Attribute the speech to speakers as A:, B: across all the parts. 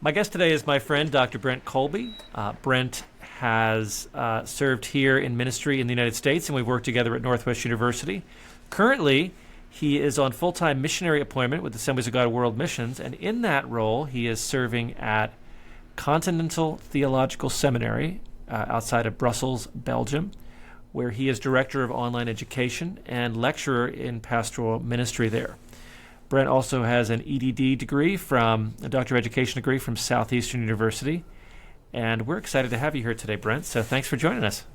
A: My guest today is my friend, Dr. Brent Colby. Brent has served here in ministry in the United States, and we've worked together at Northwest University. Currently, he is on full-time missionary appointment with Assemblies of God World Missions, and in that role, he is serving at Continental Theological Seminary outside of Brussels, Belgium, where he is director of online education and lecturer in pastoral ministry there. Brent also has an EDD degree a Doctor of Education degree from Southeastern University. And we're excited to have you here today, Brent. So thanks for joining us.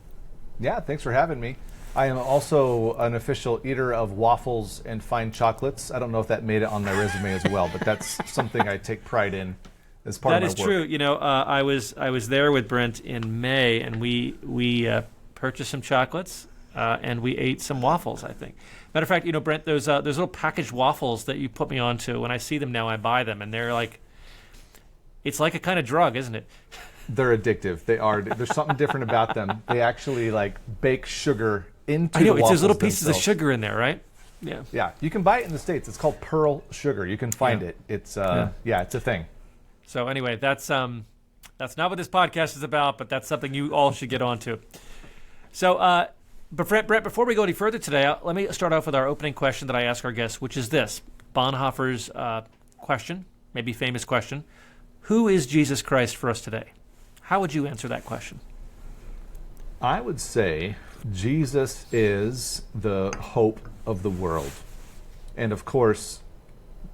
B: Yeah, thanks for having me. I am also an official eater of waffles and fine chocolates. I don't know if that made it on my resume as well, but that's something I take pride in as part of my work.
A: That is true. You know, I was there with Brent in May, and we purchased some chocolates and we ate some waffles, I think. Matter of fact, you know, Brent, those little packaged waffles that you put me onto, when I see them now, I buy them, and they're like, it's like a kind of drug, isn't it?
B: They're addictive. They are. There's something different about them. They actually bake sugar into
A: I know,
B: the
A: it's
B: waffles
A: those little pieces
B: themselves.
A: of sugar in there, right? Yeah.
B: Yeah, you can buy it in the States. It's called pearl sugar. You can find it. It's it's a thing.
A: So anyway, that's not what this podcast is about, but that's something you all should get onto. So, but Brent, before we go any further today, let me start off with our opening question that I ask our guests, which is this: Bonhoeffer's question, maybe famous question: who is Jesus Christ for us today? How would you answer that question?
B: I would say Jesus is the hope of the world. And of course,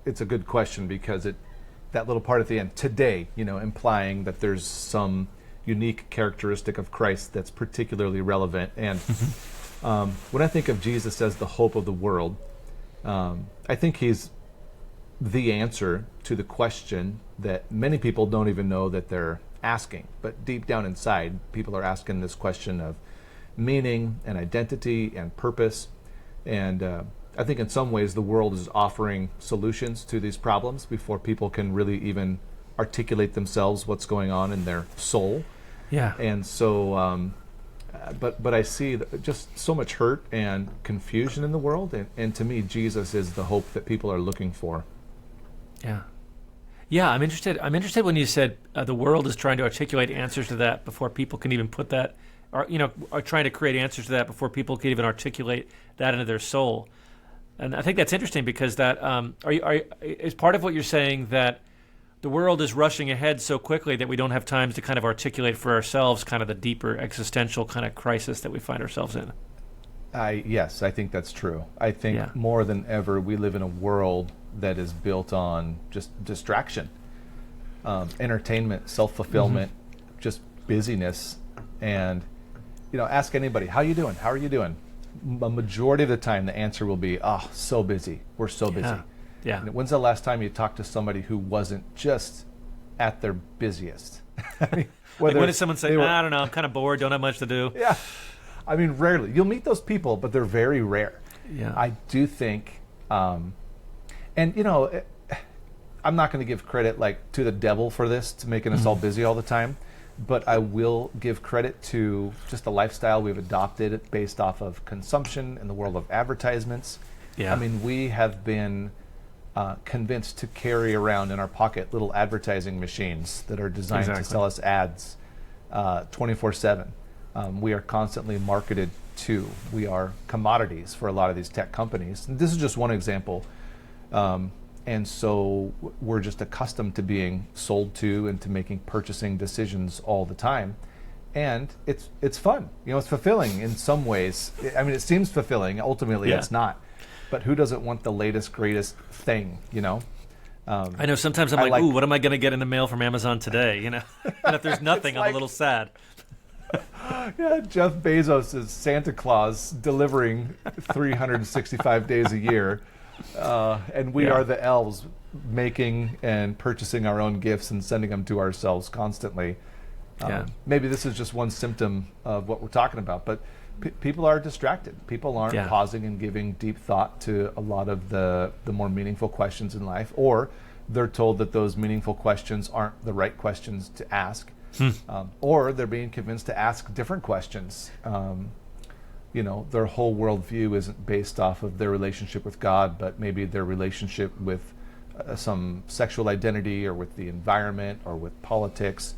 B: it's a good question because that little part at the end, today, implying that there's some unique characteristic of Christ that's particularly relevant. And when I think of Jesus as the hope of the world, I think he's the answer to the question that many people don't even know that they're asking. But deep down inside, people are asking this question of meaning and identity and purpose. And I think in some ways the world is offering solutions to these problems before people can really even articulate themselves what's going on in their soul.
A: Yeah.
B: And so, but I see just so much hurt and confusion in the world. And to me, Jesus is the hope that people are looking for.
A: Yeah. Yeah, I'm interested when you said the world is trying to articulate answers to that before people can even put that, or are trying to create answers to that before people can even articulate that into their soul. And I think that's interesting because that is part of what you're saying, that the world is rushing ahead so quickly that we don't have time to kind of articulate for ourselves kind of the deeper existential kind of crisis that we find ourselves in.
B: Yes, I think that's true. I think more than ever we live in a world that is built on just distraction, entertainment, self-fulfillment, just busyness. And, ask anybody, how you doing? How are you doing? A majority of the time, the answer will be, so busy. We're so busy.
A: Yeah.
B: And when's the last time you talked to somebody who wasn't just at their busiest? I mean,
A: when did someone say, I don't know, I'm kind of bored, don't have much to do?
B: Yeah. I mean, rarely. You'll meet those people, but they're very rare.
A: Yeah.
B: I do think, I'm not going to give credit to the devil for this, to making us all busy all the time, but I will give credit to just the lifestyle we've adopted based off of consumption in the world of advertisements.
A: Yeah.
B: I mean, we have been convinced to carry around in our pocket little advertising machines that are designed to sell us ads 24/7. We are constantly marketed to. We are commodities for a lot of these tech companies. And this is just one example. And so we're just accustomed to being sold to and to making purchasing decisions all the time. And it's fun. It's fulfilling in some ways. I mean, it seems fulfilling. Ultimately, it's not. But who doesn't want the latest, greatest thing,
A: I know sometimes I'm like, ooh, what am I going to get in the mail from Amazon today, And if there's nothing, I'm a little sad.
B: Yeah, Jeff Bezos is Santa Claus delivering 365 days a year. And we are the elves making and purchasing our own gifts and sending them to ourselves constantly. Maybe this is just one symptom of what we're talking about, but people are distracted. People aren't pausing and giving deep thought to a lot of the more meaningful questions in life, or they're told that those meaningful questions aren't the right questions to ask, or they're being convinced to ask different questions. Their whole worldview isn't based off of their relationship with God, but maybe their relationship with some sexual identity or with the environment or with politics.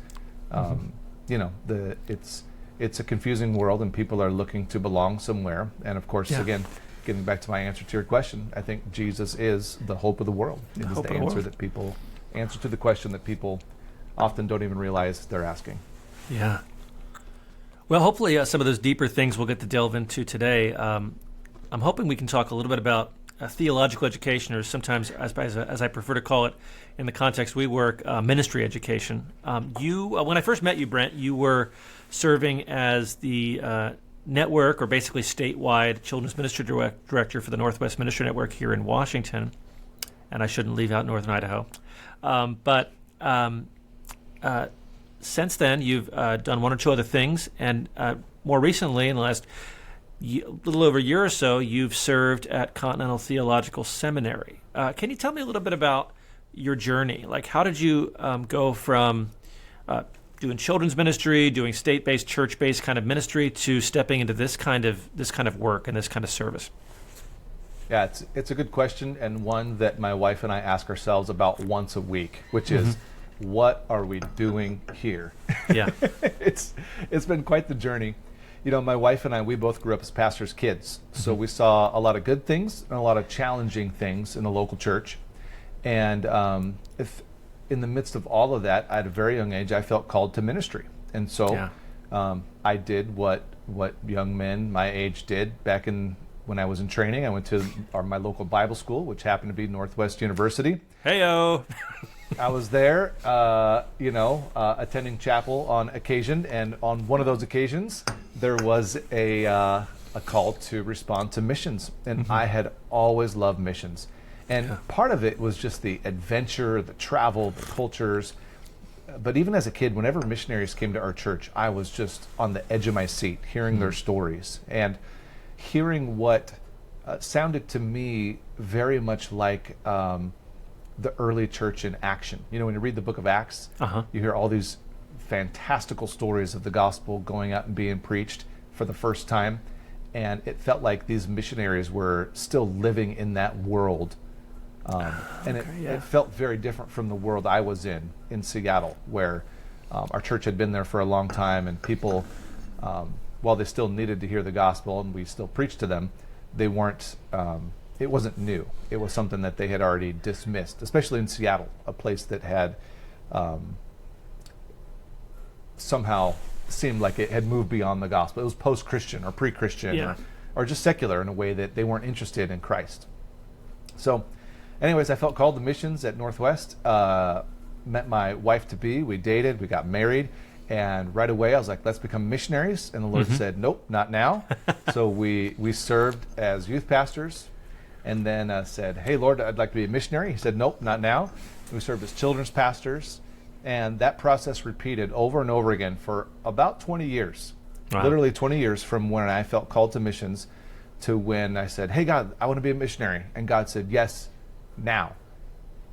B: It's a confusing world, and people are looking to belong somewhere. And of course, again, getting back to my answer to your question, I think Jesus is the hope of the world. It is the answer to the question that people often don't even realize they're asking.
A: Yeah. Well, hopefully some of those deeper things we'll get to delve into today. I'm hoping we can talk a little bit about theological education, or sometimes, as I prefer to call it in the context we work, ministry education. When I first met you, Brent, you were serving as the network, or basically statewide children's ministry director for the Northwest Ministry Network here in Washington. And I shouldn't leave out Northern Idaho. But since then, you've done one or two other things, and more recently, in the last little over a year or so, you've served at Continental Theological Seminary. Can you tell me a little bit about your journey? Like, how did you go from doing children's ministry, doing state-based, church-based kind of ministry, to stepping into this kind of work and this kind of service?
B: Yeah, it's a good question, and one that my wife and I ask ourselves about once a week, which is, what are we doing here?
A: Yeah.
B: It's been quite the journey. You know, my wife and I, we both grew up as pastors' kids, so we saw a lot of good things and a lot of challenging things in the local church. And if in the midst of all of that, at a very young age, I felt called to ministry. And so I did what young men my age did when I was in training. I went to my local Bible school, which happened to be Northwest University.
A: Hey-o!
B: I was there, attending chapel on occasion, and on one of those occasions, there was a call to respond to missions, and I had always loved missions. And part of it was just the adventure, the travel, the cultures. But even as a kid, whenever missionaries came to our church, I was just on the edge of my seat, hearing their stories and hearing what sounded to me very much like the early church in action. You know, when you read the book of Acts, you hear all these fantastical stories of the gospel going out and being preached for the first time. And it felt like these missionaries were still living in that world. It felt very different from the world I was in Seattle, where our church had been there for a long time, and people, while they still needed to hear the gospel and we still preached to them, they weren't, it wasn't new. It was something that they had already dismissed, especially in Seattle, a place that had somehow seemed like it had moved beyond the gospel. It was post-Christian or pre-Christian or just secular in a way that they weren't interested in Christ. So anyways, I felt called to missions at Northwest, met my wife-to-be, we dated, we got married, and right away I was like, let's become missionaries. And the Lord said, nope, not now. So we served as youth pastors, and then said, hey, Lord, I'd like to be a missionary. He said, nope, not now. We served as children's pastors, and that process repeated over and over again for about 20 years. Wow. Literally 20 years from when I felt called to missions to when I said, hey, God, I want to be a missionary. And God said, yes, now.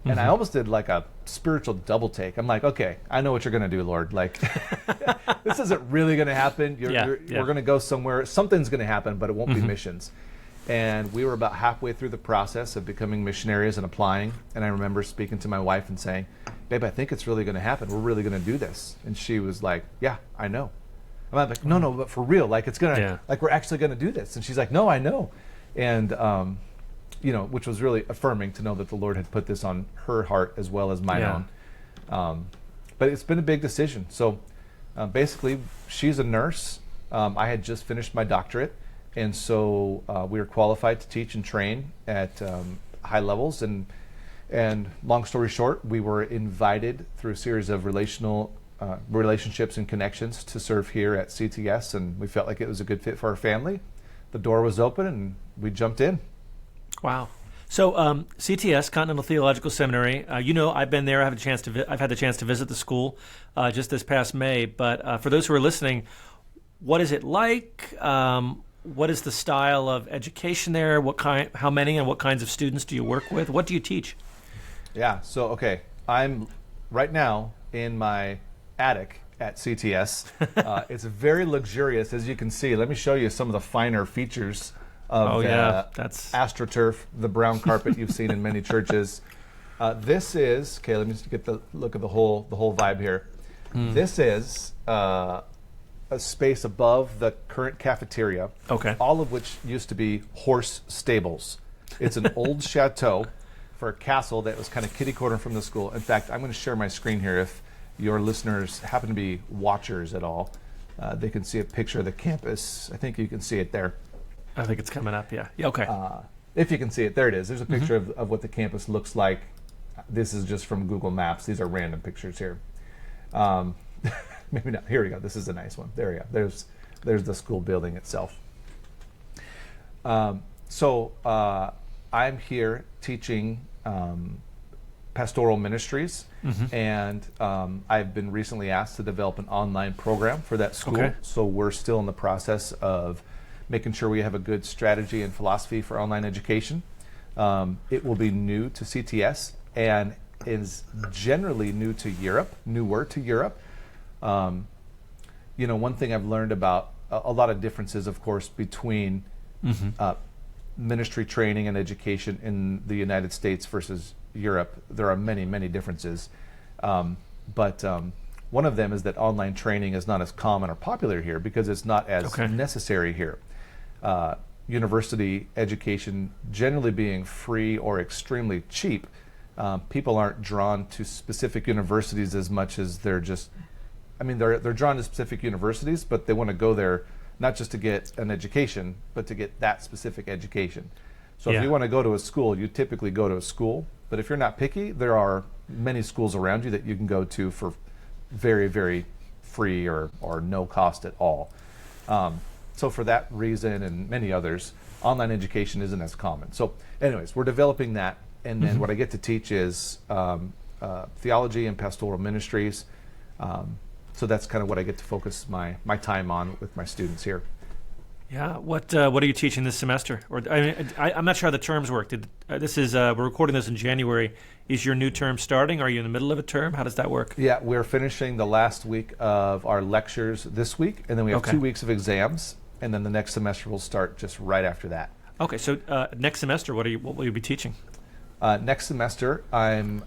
B: And I almost did like a spiritual double take. I'm like, okay, I know what you're going to do, Lord. Like, this isn't really going to happen. We're going to go somewhere. Something's going to happen, but it won't be missions. And we were about halfway through the process of becoming missionaries and applying. And I remember speaking to my wife and saying, babe, I think it's really going to happen. We're really going to do this. And she was like, yeah, I know. I'm like, no, but for real, like it's going to, like we're actually going to do this. And she's like, no, I know. And, which was really affirming to know that the Lord had put this on her heart as well as mine own. But it's been a big decision. So basically, she's a nurse. I had just finished my doctorate. And so we were qualified to teach and train at high levels. And long story short, we were invited through a series of relationships and connections to serve here at CTS. And we felt like it was a good fit for our family. The door was open and we jumped in.
A: Wow. So CTS, Continental Theological Seminary, I've been there. I've had the chance to visit the school just this past May. But for those who are listening, what is it like? What is the style of education there? How many and what kinds of students do you work with? What do you teach?
B: Yeah. So, okay. I'm right now in my attic at CTS. It's very luxurious, as you can see. Let me show you some of the finer features of
A: that's
B: AstroTurf, the brown carpet you've seen in many churches. This is okay. Let me just get the look of the whole vibe here. This is a space above the current cafeteria.
A: Okay.
B: All of which used to be horse stables. It's an old chateau for a castle that was kind of kitty corner from the school. In fact, I'm going to share my screen here. If your listeners happen to be watchers at all, they can see a picture of the campus. I think you can see it there.
A: I think it's coming up. Yeah. Yeah. Okay.
B: If you can see it, there it is. There's a picture of what the campus looks like. This is just from Google Maps. These are random pictures here. Maybe not. Here we go. This is a nice one. There we go. There's the school building itself. So I'm here teaching pastoral ministries, and I've been recently asked to develop an online program for that school.
A: Okay.
B: So we're still in the process of making sure we have a good strategy and philosophy for online education. It will be new to CTS and is generally newer to Europe. One thing I've learned about a lot of differences, of course, between ministry training and education in the United States versus Europe. There are many, many differences. But one of them is that online training is not as common or popular here because it's not as necessary here. University education generally being free or extremely cheap, people aren't drawn to specific universities as much as they're drawn to specific universities, but they want to go there not just to get an education, but to get that specific education. So if you want to go to a school, you typically go to a school. But if you're not picky, there are many schools around you that you can go to for very, very free or no cost at all. So for that reason and many others, online education isn't as common. So anyways, we're developing that. And then what I get to teach is theology and pastoral ministries. So that's kind of what I get to focus my time on with my students here.
A: Yeah. What are you teaching this semester? Or I'm not sure how the terms work. We're recording this in January. Is your new term starting? Are you in the middle of a term? How does that work?
B: Yeah, we're finishing the last week of our lectures this week, and then we have 2 weeks of exams, and then the next semester will start just right after that.
A: Okay. So next semester, what will you be teaching?
B: Next semester, I'm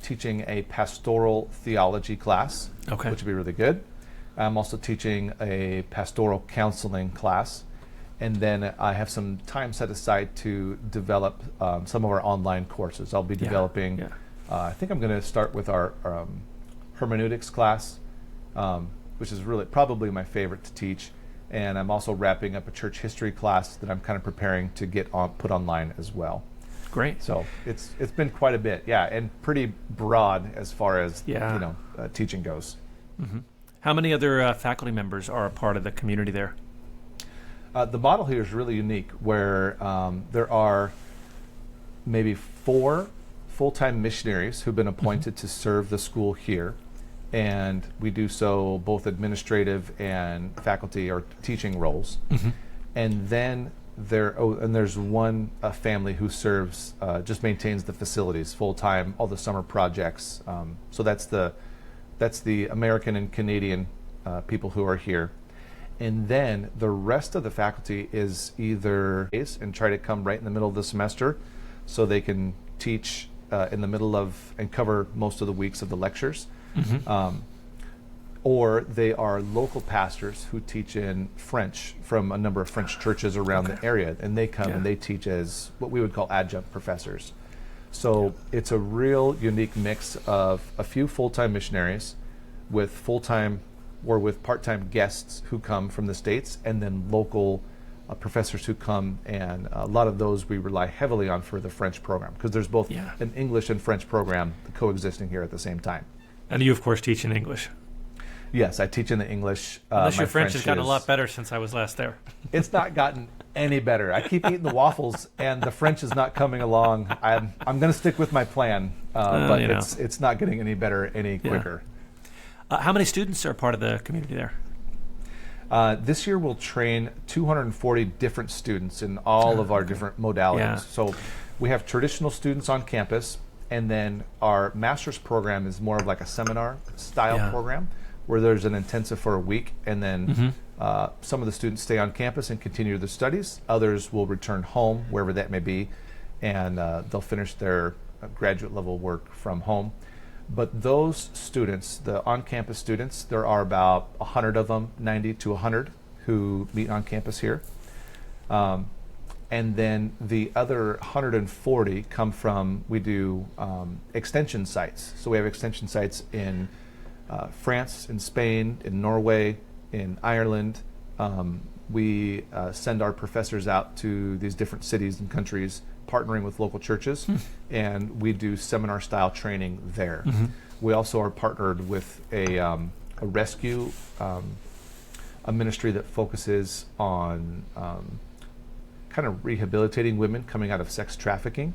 B: teaching a pastoral theology class, which will be really good. I'm also teaching a pastoral counseling class, and then I have some time set aside to develop some of our online courses. I'll be developing, I think I'm going to start with our hermeneutics class, which is really probably my favorite to teach, and I'm also wrapping up a church history class that I'm kind of preparing to get put online as well.
A: Great.
B: So it's been quite a bit, and pretty broad as far as teaching goes.
A: Mm-hmm. How many other faculty members are a part of the community there?
B: The model here is really unique, where there are maybe 4 full-time missionaries who've been appointed to serve the school here, and we do so both administrative and faculty or teaching roles. And then there's one family who serves, just maintains the facilities full-time, all the summer projects. So that's the American and Canadian people who are here. And then the rest of the faculty is either and try to come right in the middle of the semester so they can teach in the middle of and cover most of the weeks of the lectures. Or they are local pastors who teach in French from a number of French churches around the area, and they come and they teach as what we would call adjunct professors. So it's a real unique mix of a few full-time missionaries with full-time or with part-time guests who come from the States, and then local professors who come, and a lot of those we rely heavily on for the French program, because there's both an English and French program coexisting here at the same time.
A: And you, of course, teach in English.
B: Yes, I teach in the English.
A: Unless your French has gotten a lot better since I was last there.
B: It's not gotten any better. I keep eating the waffles, and the French is not coming along. I'm going to stick with my plan, but it's not getting any better any quicker.
A: How many students are part of the community there?
B: This year we'll train 240 different students in all of our different modalities. So we have traditional students on campus, and then our master's program is more of like a seminar style program, where there's an intensive for a week, and then some of the students stay on campus and continue their studies. Others will return home, wherever that may be, and they'll finish their graduate level work from home. But those students, the on-campus students, there are about 100 of them, 90 to 100, who meet on campus here. And then the other 140 come from, we do extension sites. So we have extension sites in France, in Spain, in Norway, in Ireland. We send our professors out to these different cities and countries, partnering with local churches, and we do seminar-style training there. We also are partnered with a rescue, a ministry that focuses on kind of rehabilitating women coming out of sex trafficking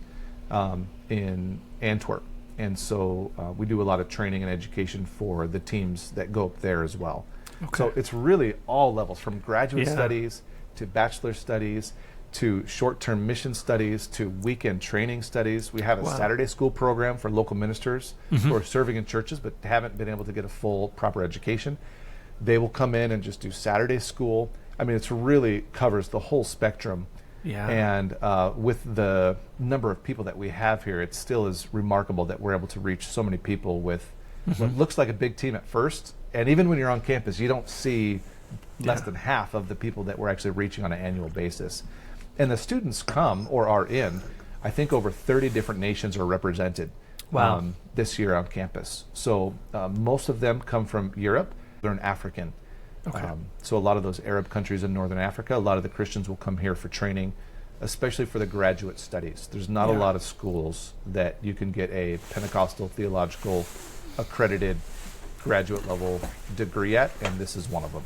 B: in Antwerp. And so we do a lot of training and education for the teams that go up there as well.
A: Okay.
B: So it's really all levels, from graduate studies to bachelor studies to short-term mission studies to weekend training studies. We have a Saturday school program for local ministers who are serving in churches but haven't been able to get a full, proper education. They will come in and just do Saturday school. I mean, it's really covers the whole spectrum.
A: Yeah.
B: And with the number of people that we have here, it still is remarkable that we're able to reach so many people with what looks like a big team at first. And even when you're on campus, you don't see less than half of the people that we're actually reaching on an annual basis. And the students come or are in, I think over 30 different nations are represented this year on campus. So most of them come from Europe. They're African.
A: Okay.
B: So a lot of those Arab countries in Northern Africa, a lot of the Christians will come here for training, especially for the graduate studies. There's not a lot of schools that you can get a Pentecostal theological accredited graduate level degree at, and this is one of them.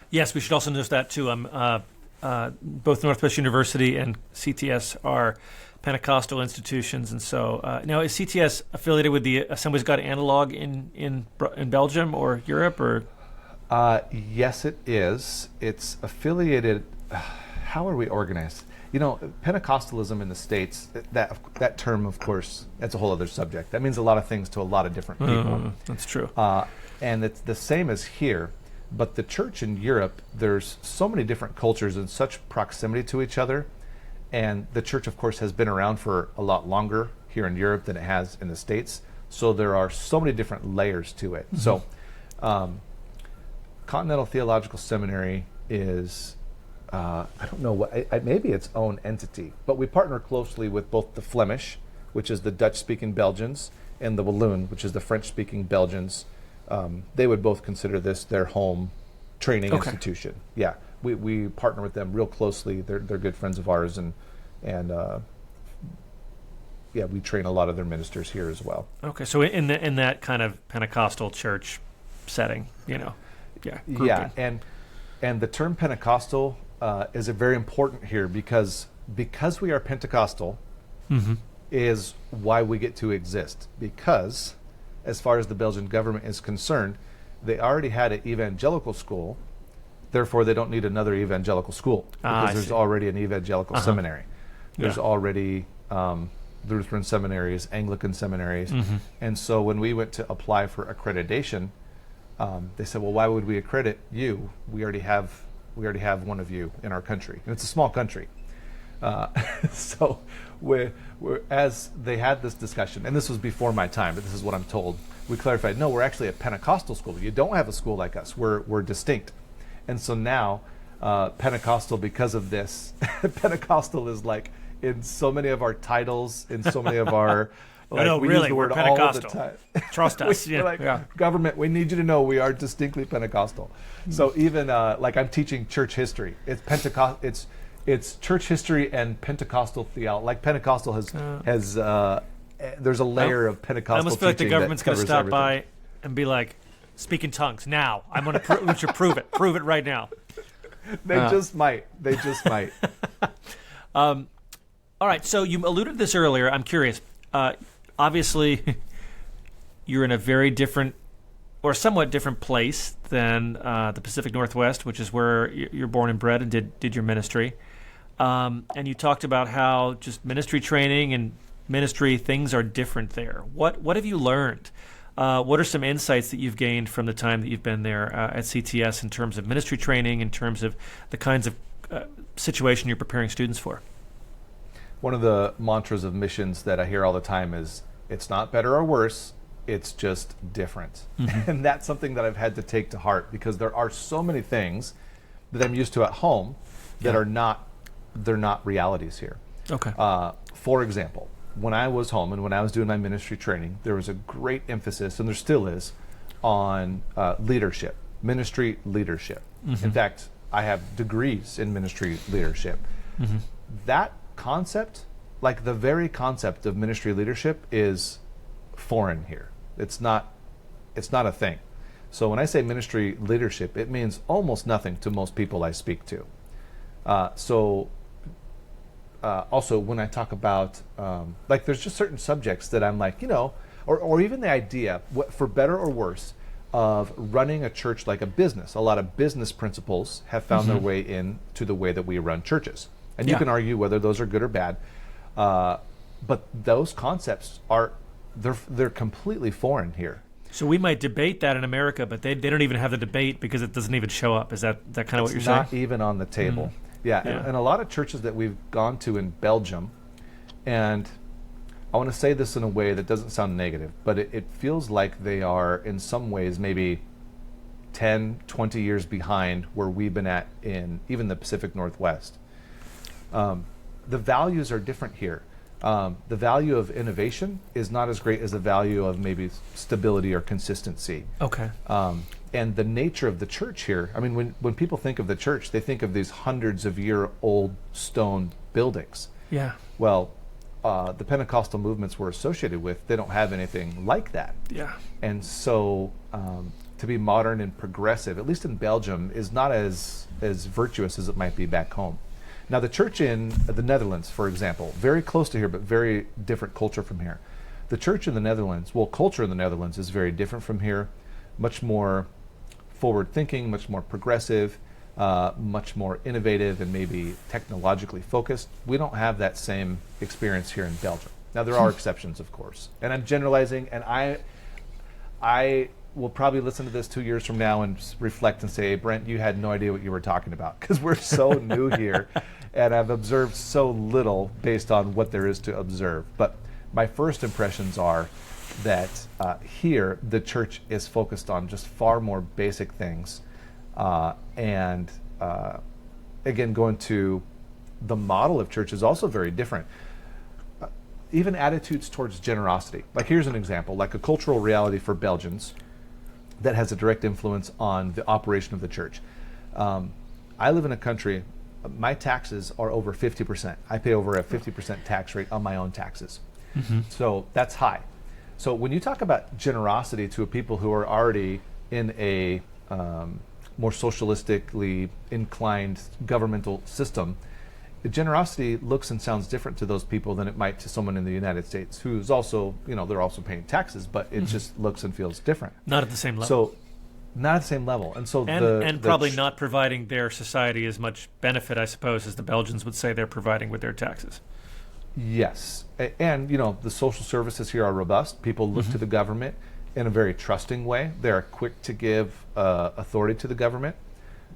A: Yes, we should also note that too. Both Northwest University and CTS are Pentecostal institutions, and so now is CTS affiliated with the Assembly's God analog in Belgium or Europe, or?
B: Yes, it is. It's affiliated. How are we organized? You know, Pentecostalism in the States, that term, of course, that's a whole other subject. That means a lot of things to a lot of different people.
A: That's true.
B: And it's the same as here. But the church in Europe, there's so many different cultures and such proximity to each other. And the church, of course, has been around for a lot longer here in Europe than it has in the States. So there are so many different layers to it. So Continental Theological Seminary is, I don't know, maybe its own entity. But we partner closely with both the Flemish, which is the Dutch-speaking Belgians, and the Walloon, which is the French-speaking Belgians. They would both consider this their home training institution. Yeah, we partner with them real closely. They're good friends of ours, and we train a lot of their ministers here as well.
A: Okay, so in that kind of Pentecostal church setting, grouping.
B: Yeah, and the term Pentecostal is very important here because we are Pentecostal is why we get to exist. Because as far as the Belgian government is concerned, they already had an evangelical school, therefore they don't need another evangelical school because there's already an evangelical seminary. There's already Lutheran seminaries, Anglican seminaries. And so when we went to apply for accreditation, they said, well, why would we accredit you? We already have one of you in our country. And it's a small country. So as they had this discussion, and this was before my time, but this is what I'm told, we clarified, no, we're actually a Pentecostal school. You don't have a school like us. We're distinct. And so now Pentecostal, because of this, Pentecostal is like in so many of our titles, in so many of our...
A: we use the word all the time. Trust us.
B: Government, we need you to know we are distinctly Pentecostal. So even like I'm teaching church history. It's Pentecost. It's church history and Pentecostal theology. Like Pentecostal has there's a layer of Pentecostal.
A: I almost feel like the government's going to stop by and be like, "Speak in tongues now." I'm going to we should prove it. Prove it right now.
B: They just might. They just might.
A: All right. So you alluded to this earlier. I'm curious. Obviously, you're in a very different or somewhat different place than the Pacific Northwest, which is where you're born and bred and did your ministry. And you talked about how just ministry training and ministry things are different there. What have you learned? What are some insights that you've gained from the time that you've been there at CTS in terms of ministry training, in terms of the kinds of situation you're preparing students for?
B: one of the mantras of missions that I hear all the time is, it's not better or worse, it's just different. And that's something that I've had to take to heart, because there are so many things that I'm used to at home that they're not realities here.
A: Okay.
B: For example, when I was home and when I was doing my ministry training, there was a great emphasis, and there still is, on leadership, ministry leadership. In fact, I have degrees in ministry leadership. That concept, like the very concept of ministry leadership, is foreign here. It's not a thing. So when I say ministry leadership, it means almost nothing to most people I speak to. Also, when I talk about, like, there's just certain subjects that I'm like, or even the idea, for better or worse, of running a church like a business. A lot of business principles have found their way into the way that we run churches. And you can argue whether those are good or bad, but those concepts they're completely foreign here.
A: So we might debate that in America, but they don't even have the debate because it doesn't even show up. Is that kind of what you're saying?
B: It's not even on the table. Yeah. And a lot of churches that we've gone to in Belgium, and I want to say this in a way that doesn't sound negative, but it feels like they are in some ways maybe 10, 20 years behind where we've been at in even the Pacific Northwest. The values are different here. The value of innovation is not as great as the value of maybe stability or consistency.
A: Okay.
B: And the nature of the church here, I mean, when people think of the church, they think of these hundreds of year old stone buildings.
A: Yeah.
B: Well, the Pentecostal movements we're associated with, they don't have anything like that.
A: Yeah.
B: And so to be modern and progressive, at least in Belgium, is not as virtuous as it might be back home. Now, the church in the Netherlands, for example, very close to here, but very different culture from here. The church in the Netherlands, culture in the Netherlands is very different from here, much more forward-thinking, much more progressive, much more innovative, and maybe technologically focused. We don't have that same experience here in Belgium. Now, there are exceptions, of course. And I'm generalizing, and I will probably listen to this 2 years from now and reflect and say, Brent, you had no idea what you were talking about, because we're so new here, and I've observed so little based on what there is to observe. But my first impressions are that here the church is focused on just far more basic things, and again, going to the model of church is also very different. Even attitudes towards generosity. Like, here's an example, like a cultural reality for Belgians that has a direct influence on the operation of the church. I live in a country, my taxes are over 50%. I pay over a 50% tax rate on my own taxes. So that's high. So when you talk about generosity to people who are already in a more socialistically inclined governmental system, the generosity looks and sounds different to those people than it might to someone in the United States who's also, they're also paying taxes, but it just looks and feels different.
A: Not at the same level.
B: So, not at the same level. And so
A: probably not providing their society as much benefit, I suppose, as the Belgians would say they're providing with their taxes.
B: Yes. And, the social services here are robust. People look to the government in a very trusting way. They're quick to give authority to the government.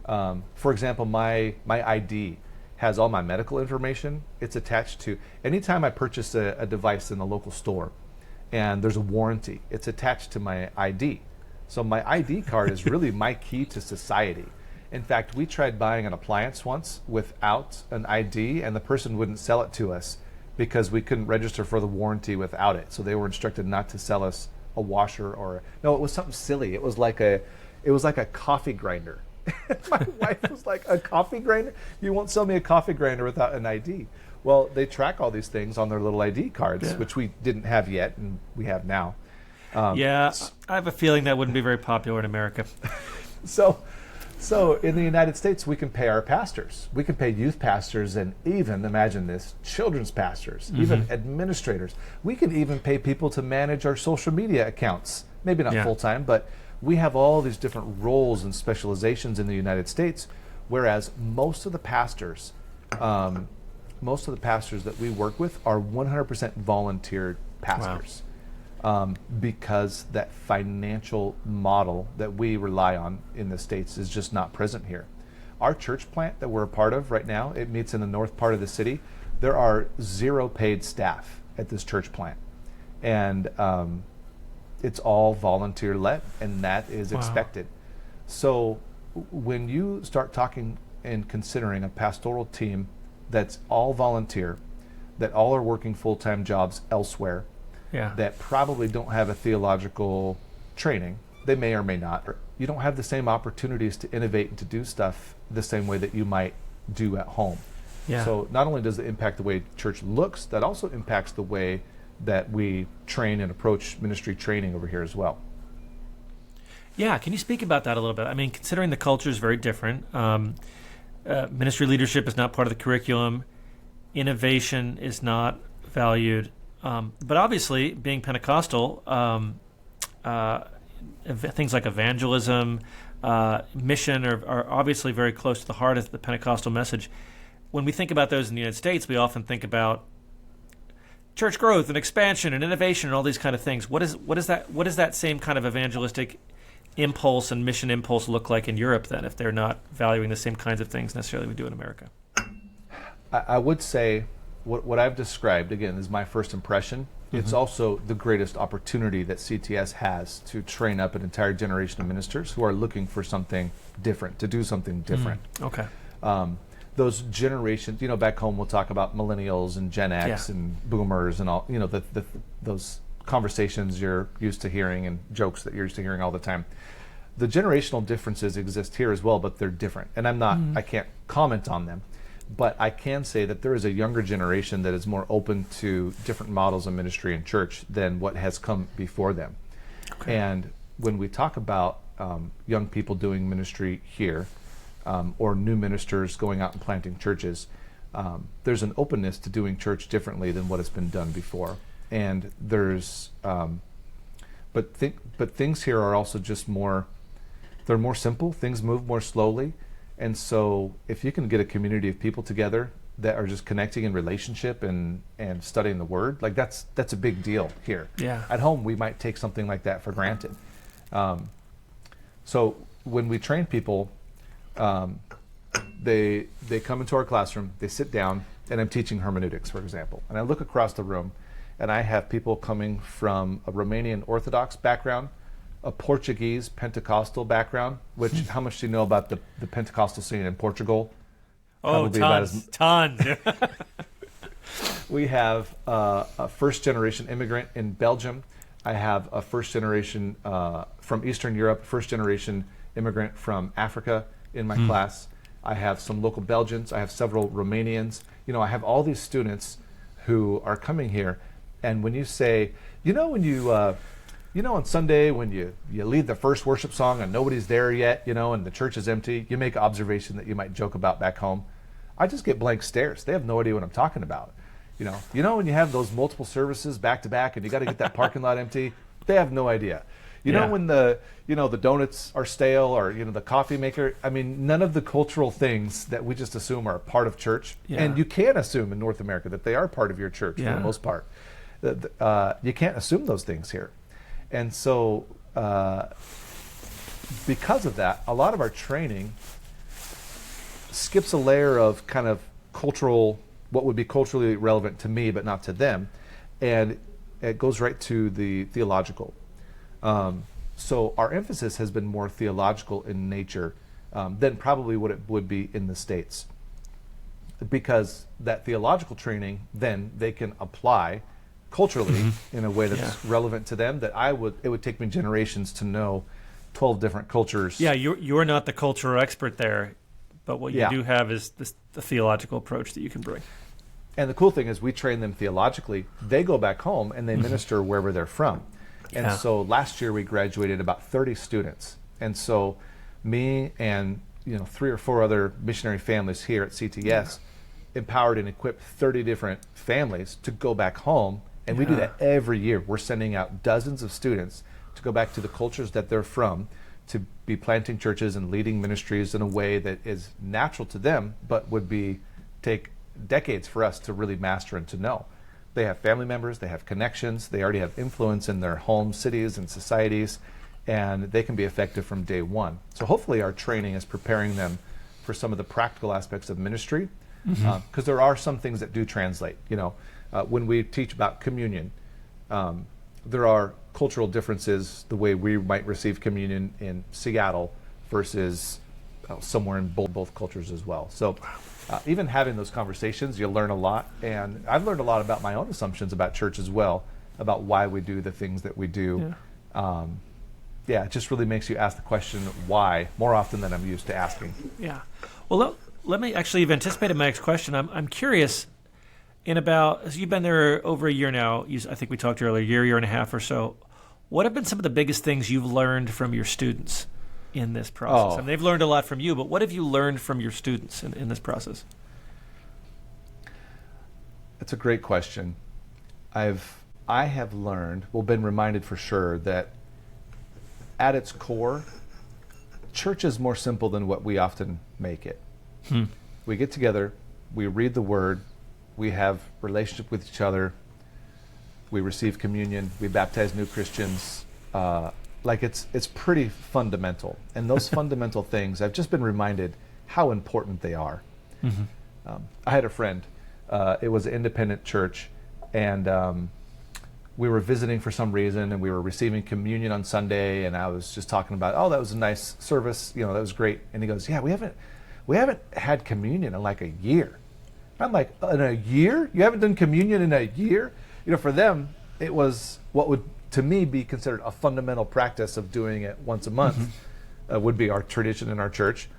B: For example, my ID has all my medical information. It's attached to, anytime I purchase a device in a local store and there's a warranty, it's attached to my ID. So my ID card is really my key to society. In fact, we tried buying an appliance once without an ID, and the person wouldn't sell it to us because we couldn't register for the warranty without it. So they were instructed not to sell us a washer no, it was something silly. It was like a coffee grinder. My wife was like, a coffee grinder? You won't sell me a coffee grinder without an ID. Well, they track all these things on their little ID cards, which we didn't have yet, and we have now.
A: I have a feeling that wouldn't be very popular in America.
B: So in the United States, we can pay our pastors. We can pay youth pastors, and even, imagine this, children's pastors, even administrators. We can even pay people to manage our social media accounts. Maybe not full-time, but we have all these different roles and specializations in the United States, whereas most of the pastors that we work with are 100% volunteer pastors. Because that financial model that we rely on in the States is just not present here. Our church plant that we're a part of right now, it meets in the north part of the city. there are 0 paid staff at this church plant. And it's all volunteer led, and that is expected. So when you start talking and considering a pastoral team that's all volunteer, that all are working full-time jobs elsewhere, that probably don't have a theological training, they may or may not, you don't have the same opportunities to innovate and to do stuff the same way that you might do at home. So not only does it impact the way church looks, that also impacts the way that we train and approach ministry training over here as well.
A: Yeah, can you speak about that a little bit? I mean, considering the culture is very different, ministry leadership is not part of the curriculum, innovation is not valued, but obviously, being Pentecostal, things like evangelism, mission are obviously very close to the heart of the Pentecostal message. When we think about those in the United States, we often think about church growth and expansion and innovation and all these kind of things. What is that same kind of evangelistic impulse and mission impulse look like in Europe then, if they're not valuing the same kinds of things necessarily we do in America?
B: I would say what I've described, again, is my first impression. It's also the greatest opportunity that CTS has to train up an entire generation of ministers who are looking for something different, to do something different.
A: Okay.
B: Those generations, back home we'll talk about millennials and Gen X and boomers and all, those conversations you're used to hearing and jokes that you're used to hearing all the time. The generational differences exist here as well, but they're different. And I can't comment on them. But I can say that there is a younger generation that is more open to different models of ministry and church than what has come before them. Okay. And when we talk about young people doing ministry here, or new ministers going out and planting churches, there's an openness to doing church differently than what has been done before. And there's, but things here are also just they're more simple. Things move more slowly. And so if you can get a community of people together that are just connecting in relationship and studying the Word, like that's a big deal here.
A: Yeah.
B: At home, we might take something like that for granted. So when we train people, they come into our classroom, they sit down, and I'm teaching hermeneutics, for example. And I look across the room, and I have people coming from a Romanian Orthodox background, a Portuguese Pentecostal background, which, how much do you know about the Pentecostal scene in Portugal?
A: Oh, tons.
B: We have a first-generation immigrant in Belgium. I have a first-generation from Eastern Europe, first-generation immigrant from Africa in my class. I have some local Belgians. I have several Romanians. I have all these students who are coming here. And when you say, on Sunday when you lead the first worship song and nobody's there yet, and the church is empty, you make an observation that you might joke about back home. I just get blank stares. They have no idea what I'm talking about. When you have those multiple services back to back and you got to get that parking lot empty, they have no idea. When the donuts are stale or the coffee maker, I mean, none of the cultural things that we just assume are a part of church, and you can assume in North America that they are part of your church for the most part. You can't assume those things here. And so because of that, a lot of our training skips a layer of kind of cultural, what would be culturally relevant to me but not to them, and it goes right to the theological. So our emphasis has been more theological in nature than probably what it would be in the States, because that theological training then they can apply culturally in a way that's relevant to them, that it would take me generations to know 12 different cultures.
A: Yeah, you're not the cultural expert there, but what you do have is the theological approach that you can bring.
B: And the cool thing is we train them theologically. They go back home and they minister wherever they're from. And so last year we graduated about 30 students. And so me and 3 or 4 other missionary families here at CTS empowered and equipped 30 different families to go back home. And we do that every year. We're sending out dozens of students to go back to the cultures that they're from, to be planting churches and leading ministries in a way that is natural to them, but would take decades for us to really master and to know. They have family members, they have connections, they already have influence in their homes, cities, and societies, and they can be effective from day one. So hopefully our training is preparing them for some of the practical aspects of ministry, because there are some things that do translate. When we teach about communion, there are cultural differences the way we might receive communion in Seattle versus somewhere in both cultures as well. So even having those conversations, you learn a lot. And I've learned a lot about my own assumptions about church as well, about why we do the things that we do. It just really makes you ask the question why more often than I'm used to asking.
A: Yeah. Well, let me actually, you've anticipated my next question. I'm curious, so you've been there over a year now. I think we talked earlier, year and a half or so. What have been some of the biggest things you've learned from your students in this process? I mean, they've learned a lot from you, but what have you learned from your students in this process?
B: That's a great question. I have learned, been reminded for sure, that at its core, church is more simple than what we often make it. We get together, we read the Word, we have relationship with each other, we receive communion, we baptize new Christians. It's pretty fundamental. And those fundamental things, I've just been reminded how important they are. I had a friend, it was an independent church, and we were visiting for some reason, and we were receiving communion on Sunday, and I was just talking about, that was a nice service, that was great. And he goes, we haven't had communion in like a year. I'm like, in a year? You haven't done communion in a year? For them, it was what would, to me, be considered a fundamental practice of doing it once a month, would be our tradition in our church.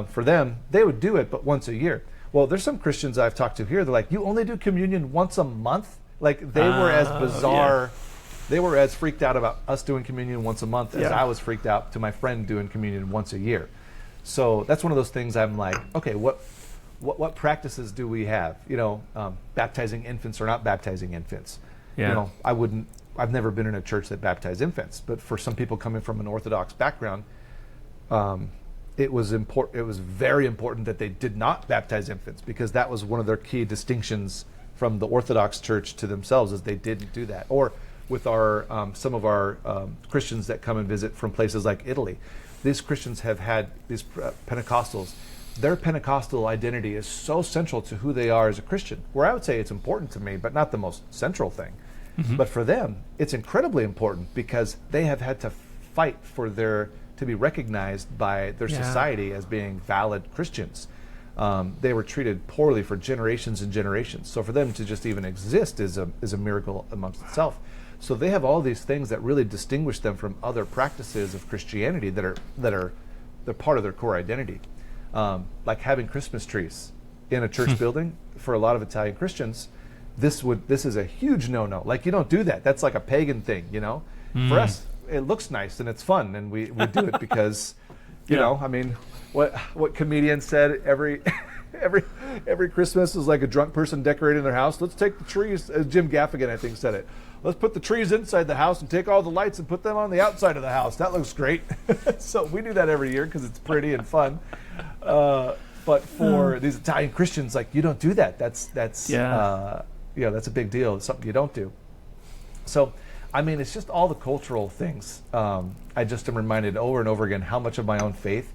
B: For them, they would do it, but once a year. Well, there's some Christians I've talked to here, they're like, you only do communion once a month? Like, they were as bizarre, they were as freaked out about us doing communion once a month as I was freaked out to my friend doing communion once a year. So that's one of those things I'm like, okay, what practices do we have? Baptizing infants or not baptizing infants. I've never been in a church that baptized infants, but for some people coming from an Orthodox background, it was very important that they did not baptize infants, because that was one of their key distinctions from the Orthodox Church to themselves, is they didn't do that. Or with our some of our Christians that come and visit from places like Italy, these Christians have had these Pentecostals. Their Pentecostal identity is so central to who they are as a Christian, where I would say it's important to me, but not the most central thing. But for them, it's incredibly important, because they have had to fight to be recognized by their society as being valid Christians. They were treated poorly for generations and generations. So for them to just even exist is a miracle amongst itself. So they have all these things that really distinguish them from other practices of Christianity they're part of their core identity. Like having Christmas trees in a church building. For a lot of Italian Christians, this is a huge no-no. Like, you don't do that. That's like a pagan thing, For us, it looks nice and it's fun, and we do it because, what comedian said every Christmas is like a drunk person decorating their house. Let's take the trees. Jim Gaffigan, I think, said it. Let's put the trees inside the house and take all the lights and put them on the outside of the house. That looks great. So we do that every year because it's pretty and fun. But for these Italian Christians, like, you don't do that. That's a big deal. It's something you don't do. So, it's just all the cultural things. I just am reminded over and over again how much of my own faith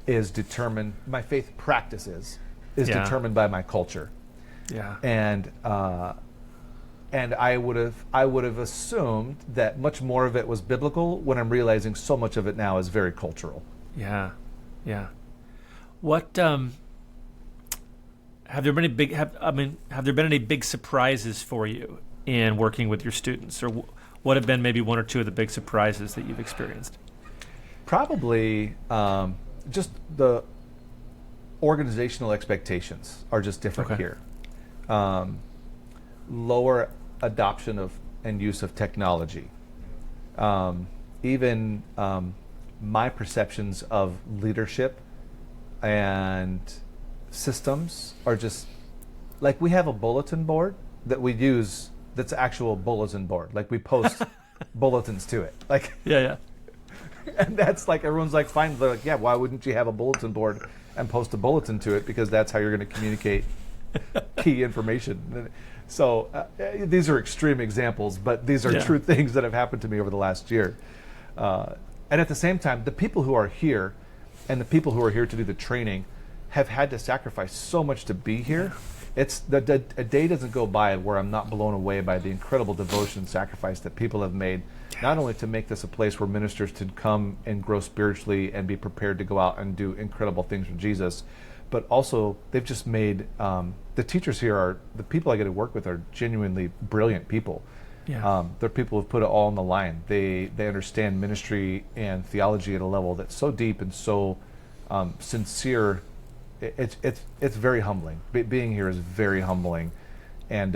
B: is determined. My faith practices is determined by my culture. Yeah. And I would have assumed that much more of it was biblical, when I'm realizing so much of it now is very cultural.
A: Yeah. What have there been any big surprises for you in working with your students, or what have been maybe one or two of the big surprises that you've experienced?
B: Probably just the organizational expectations are just different here. Lower adoption of and use of technology. Even my perceptions of leadership and systems are just like, we have a bulletin board that we use that's actual bulletin board. Like, we post bulletins to it. Like, and that's like, everyone's like, fine. They're like, why wouldn't you have a bulletin board and post a bulletin to it? Because that's how you're going to communicate key information. So these are extreme examples, but these are true things that have happened to me over the last year. And at the same time, the people who are here and the people who are here to do the training have had to sacrifice so much to be here. It's a day doesn't go by where I'm not blown away by the incredible devotion and sacrifice that people have made, not only to make this a place where ministers can come and grow spiritually and be prepared to go out and do incredible things for Jesus, but also they've just made, the teachers here are, the people I get to work with are genuinely brilliant people.
A: Yeah.
B: They're people who've put it all on the line. They understand ministry and theology at a level that's so deep and so sincere. It's very humbling. Being here is very humbling, and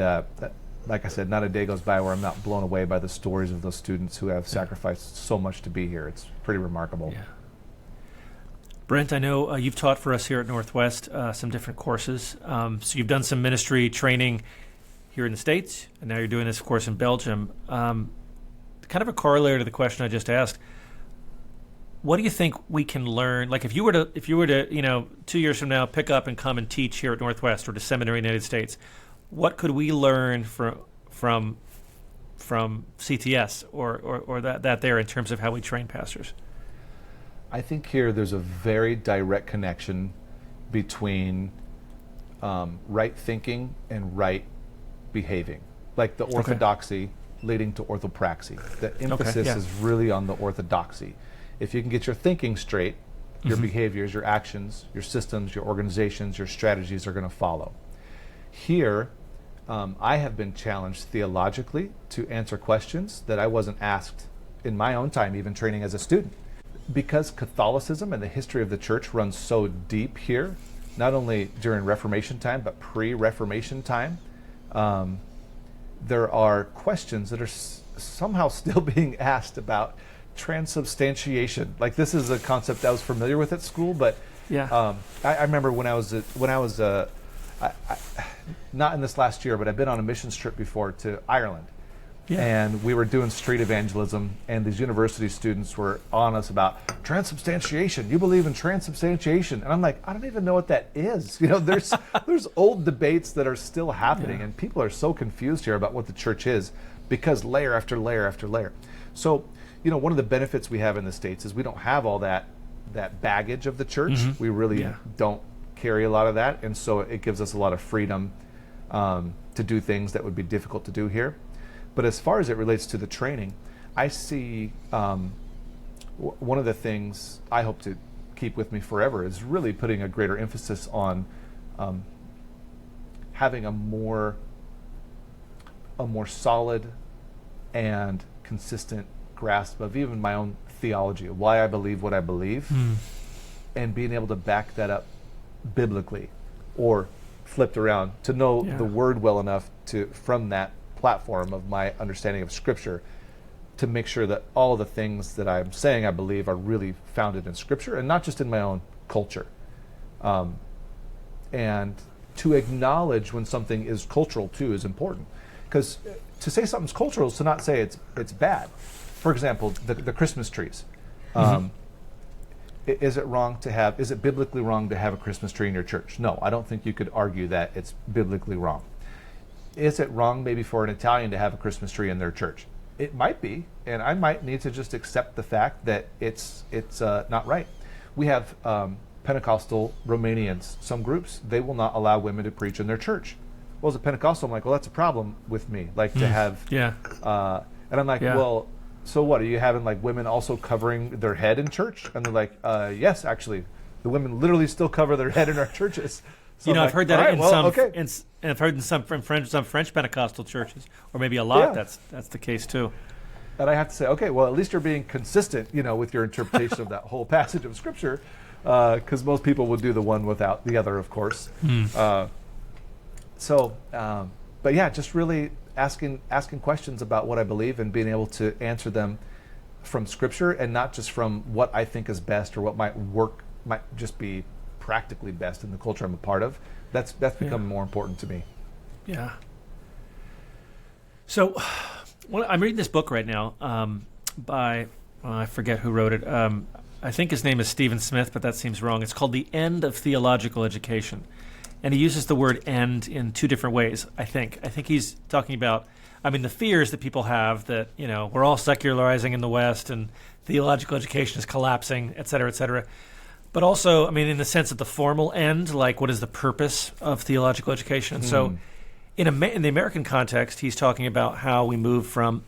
B: like I said, not a day goes by where I'm not blown away by the stories of those students who have sacrificed so much to be here. It's pretty remarkable.
A: Yeah. Brent, I know you've taught for us here at Northwest some different courses. So you've done some ministry training here in the States, and now you're doing this, of course, in Belgium. Kind of a corollary to the question I just asked. What do you think we can learn? Like, if you were to, 2 years from now, pick up and come and teach here at Northwest or to seminary in the United States, what could we learn from CTS or that there in terms of how we train pastors?
B: I think here there's a very direct connection between right thinking and right behaving, like the orthodoxy leading to orthopraxy. The emphasis is really on the orthodoxy. If you can get your thinking straight, your behaviors, your actions, your systems, your organizations, your strategies are going to follow. Here, I have been challenged theologically to answer questions that I wasn't asked in my own time, even training as a student. Because Catholicism and the history of the church runs so deep here, not only during Reformation time, but pre-Reformation time, there are questions that are somehow still being asked about transubstantiation. Like, this is a concept I was familiar with at school, but I remember when I was not in this last year, but I've been on a missions trip before to Ireland. Yeah. And we were doing street evangelism, and these university students were on us about transubstantiation. You believe in transubstantiation? And I'm like, I don't even know what that is. There's old debates that are still happening, and people are so confused here about what the church is because layer after layer after layer. So, one of the benefits we have in the States is we don't have all that baggage of the church. We really don't carry a lot of that, and so it gives us a lot of freedom to do things that would be difficult to do here. But as far as it relates to the training, I see one of the things I hope to keep with me forever is really putting a greater emphasis on having a more solid and consistent grasp of even my own theology, of why I believe what I believe, and being able to back that up biblically, or flipped around, to know the word well enough to, from that platform of my understanding of Scripture, to make sure that all the things that I'm saying I believe are really founded in Scripture and not just in my own culture. And to acknowledge when something is cultural too is important, because to say something's cultural is to not say it's bad. For example, the Christmas trees. Is it biblically wrong to have a Christmas tree in your church? No, I don't think you could argue that it's biblically wrong. Is it wrong maybe for an Italian to have a Christmas tree in their church? It might be, and I might need to just accept the fact that it's not right. We have Pentecostal Romanians, some groups, they will not allow women to preach in their church. Well, as a Pentecostal, I'm like, well, that's a problem with me. Like to have, and I'm like, well, so what? Are you having like women also covering their head in church? And they're like, yes, actually, the women literally still cover their head in our churches. So
A: I've heard that and I've heard in some French Pentecostal churches, or maybe a lot. That's the case too.
B: And I have to say, okay, well, at least you're being consistent, with your interpretation of that whole passage of Scripture, because most people would do the one without the other, of course. But yeah, just really asking questions about what I believe and being able to answer them from Scripture and not just from what I think is best or what might just be practically best in the culture I'm a part of. That's become more important to me.
A: Yeah. So, I'm reading this book right now by, I forget who wrote it. I think his name is Stephen Smith, but that seems wrong. It's called The End of Theological Education. And he uses the word end in two different ways, I think. I think he's talking about, the fears that people have that, we're all secularizing in the West and theological education is collapsing, et cetera, et cetera. But also, I mean, in the sense of the formal end, like what is the purpose of theological education? And so in the American context, he's talking about how we move from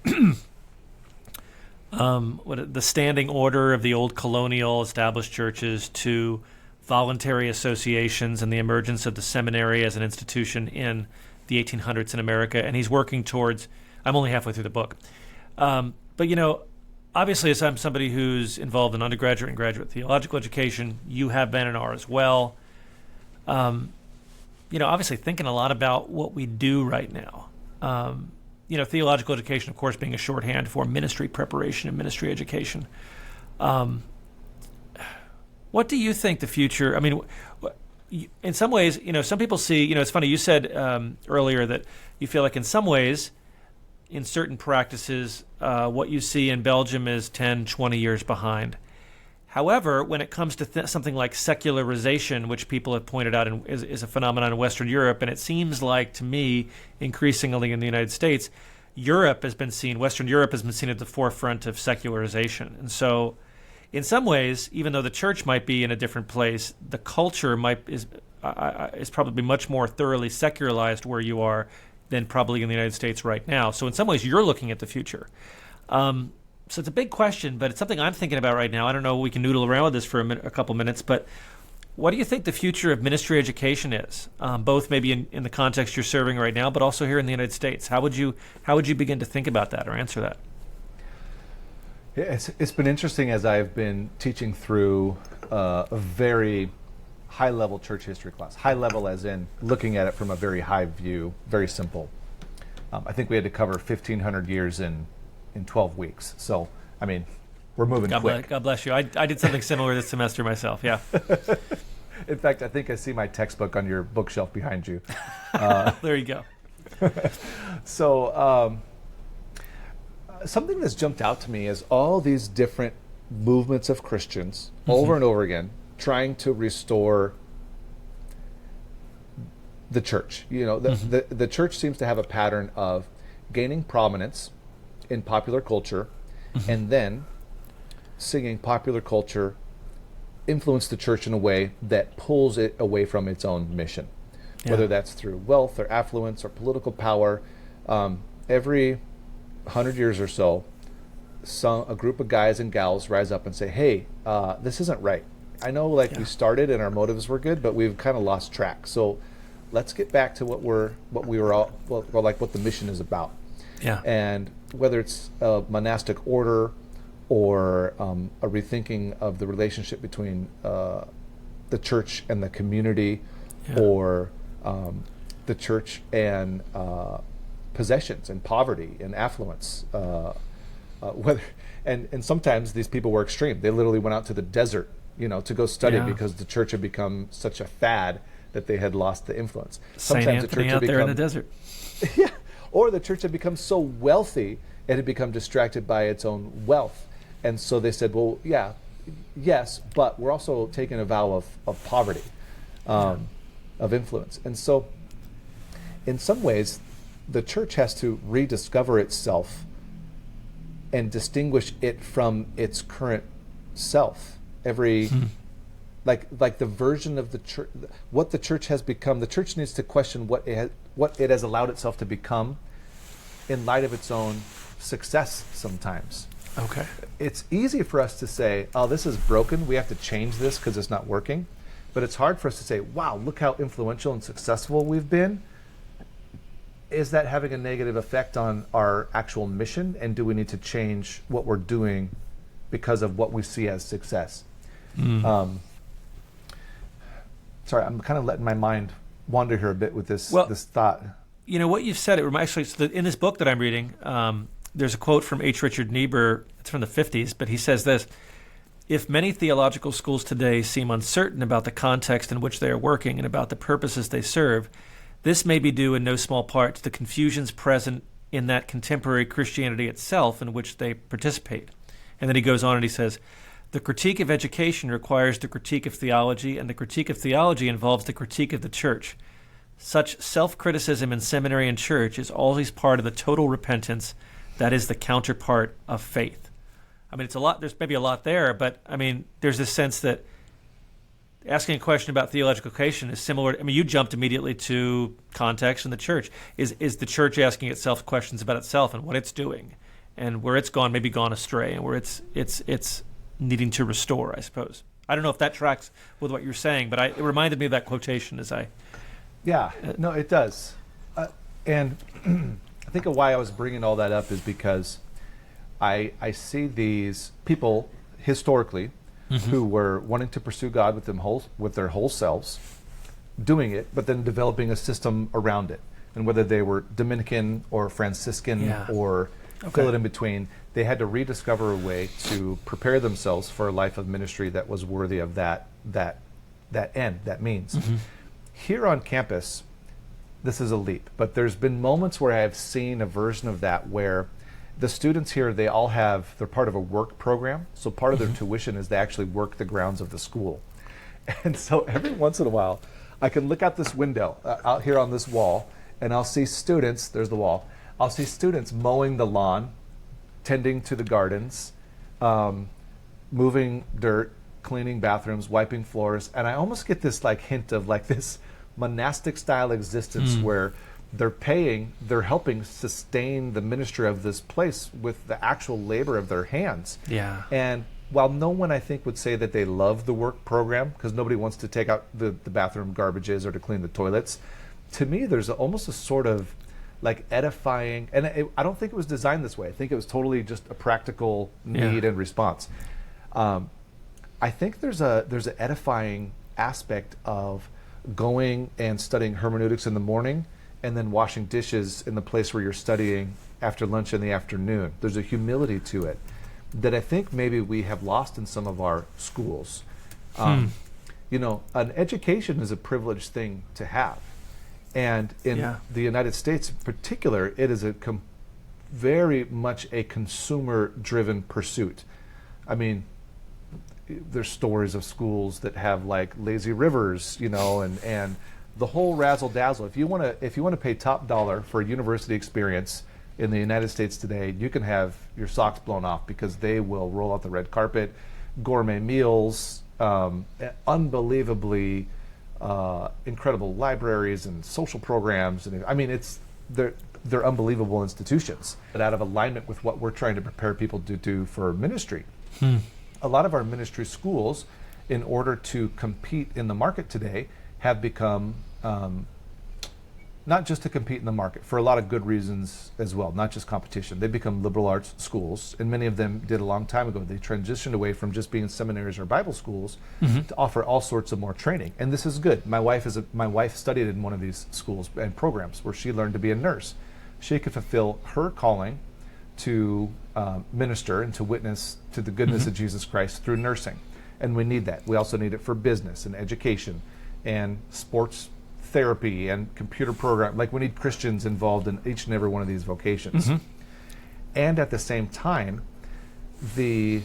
A: the standing order of the old colonial established churches to voluntary associations and the emergence of the seminary as an institution in the 1800s in America. And he's working towards, I'm only halfway through the book. But, you know, obviously, as I'm somebody who's involved in undergraduate and graduate theological education, you have been and are as well. You know, obviously thinking a lot about what we do right now. You know, theological education, of course, being a shorthand for ministry preparation and ministry education. What do you think the future? I mean, in some ways, you know, some people see. You know, it's funny. You said earlier that you feel like in some ways, in certain practices, what you see in Belgium is 10, 20 years behind. However, when it comes to something like secularization, which people have pointed out is a phenomenon in Western Europe, and it seems like, to me, increasingly in the United States, Western Europe has been seen at the forefront of secularization. And so, in some ways, even though the church might be in a different place, the culture is probably much more thoroughly secularized where you are than probably in the United States right now. So in some ways, you're looking at the future. So it's a big question, but it's something I'm thinking about right now. I don't know, we can noodle around with this for a couple minutes, but what do you think the future of ministry education is, both maybe in the context you're serving right now, but also here in the United States? How would you begin to think about that or answer that?
B: Yeah, it's been interesting as I've been teaching through a very high-level church history class. High level as in looking at it from a very high view, very simple. I think we had to cover 1,500 years in 12 weeks. So, I mean, we're moving quick.
A: God bless you. I did something similar this semester myself, yeah.
B: In fact, I think I see my textbook on your bookshelf behind you.
A: There you go.
B: So, something that's jumped out to me is all these different movements of Christians over and over again trying to restore the church. You know, the church seems to have a pattern of gaining prominence in popular culture and then seeing popular culture influence the church in a way that pulls it away from its own mission, whether that's through wealth or affluence or political power. Every 100 years or so, a group of guys and gals rise up and say, hey, this isn't right. I know we started and our motives were good, but we've kind of lost track. So let's get back to what the mission is about.
A: Yeah.
B: And whether it's a monastic order or a rethinking of the relationship between the church and the community, or the church and possessions and poverty and affluence. And sometimes these people were extreme. They literally went out to the desert, to go study because the church had become such a fad that they had lost the influence.
A: Sometimes the church had become, there in the desert.
B: Yeah. Or the church had become so wealthy it had become distracted by its own wealth. And so they said, well, yes, but we're also taking a vow of poverty, of influence. And so in some ways, the church has to rediscover itself and distinguish it from its current self. Like the version of the church, what the church has become. The church needs to question what it has allowed itself to become in light of its own success sometimes.
A: Okay.
B: It's easy for us to say, oh, this is broken, we have to change this because it's not working. But it's hard for us to say, wow, look how influential and successful we've been. Is that having a negative effect on our actual mission? And do we need to change what we're doing because of what we see as success? Sorry, I'm kind of letting my mind wander here a bit with this thought. You
A: know, what you've said, in this book that I'm reading, there's a quote from H. Richard Niebuhr. It's from the 50s, but he says this: if many theological schools today seem uncertain about the context in which they are working and about the purposes they serve, this may be due in no small part to the confusions present in that contemporary Christianity itself in which they participate. And then he goes on and he says, the critique of education requires the critique of theology, and the critique of theology involves the critique of the church. Such self-criticism in seminary and church is always part of the total repentance that is the counterpart of faith. I mean, it's a lot. There's maybe a lot there, but I mean, there's this sense that asking a question about theological vocation is similar. I mean, you jumped immediately to context in the church. Is the church asking itself questions about itself and what it's doing, and where it's maybe gone astray, and where it's needing to restore, I suppose. I don't know if that tracks with what you're saying, but it reminded me of that quotation as I...
B: Yeah, no, it does. And I think why I was bringing all that up is because I see these people historically who were wanting to pursue God with their whole selves, doing it, but then developing a system around it. And whether they were Dominican or Franciscan or fill it in between, they had to rediscover a way to prepare themselves for a life of ministry that was worthy of that end, that means. Here on campus, this is a leap, but there's been moments where I've seen a version of that where the students here, they're part of a work program, so part of their tuition is they actually work the grounds of the school. And so every once in a while, I can look out this window, out here on this wall, and I'll see students, there's the wall, I'll see students mowing the lawn, tending to the gardens, moving dirt, cleaning bathrooms, wiping floors, and I almost get this hint of this monastic style existence where they're helping sustain the ministry of this place with the actual labor of their hands.
A: Yeah.
B: And while no one, I think, would say that they love the work program, because nobody wants to take out the bathroom garbages or to clean the toilets, to me there's almost a sort of edifying, and I don't think it was designed this way. I think it was totally just a practical need and response. I think there's an edifying aspect of going and studying hermeneutics in the morning and then washing dishes in the place where you're studying after lunch in the afternoon. There's a humility to it that I think maybe we have lost in some of our schools. An education is a privileged thing to have. And in the United States in particular, it is very much a consumer-driven pursuit. I mean, there's stories of schools that have lazy rivers, and the whole razzle dazzle. If you want to pay top dollar for a university experience in the United States today, you can have your socks blown off, because they will roll out the red carpet, gourmet meals, unbelievably incredible libraries and social programs, and I mean they're unbelievable institutions, but out of alignment with what we're trying to prepare people to do for ministry. A lot of our ministry schools, in order to compete in the market today, have become not just to compete in the market, for a lot of good reasons as well, not just competition. They become liberal arts schools, and many of them did a long time ago. They transitioned away from just being seminaries or Bible schools to offer all sorts of more training, and this is good. My wife studied in one of these schools and programs where she learned to be a nurse. She could fulfill her calling to minister and to witness to the goodness of Jesus Christ through nursing, and we need that. We also need it for business and education and sports therapy and computer program. We need Christians involved in each and every one of these vocations. And at the same time, the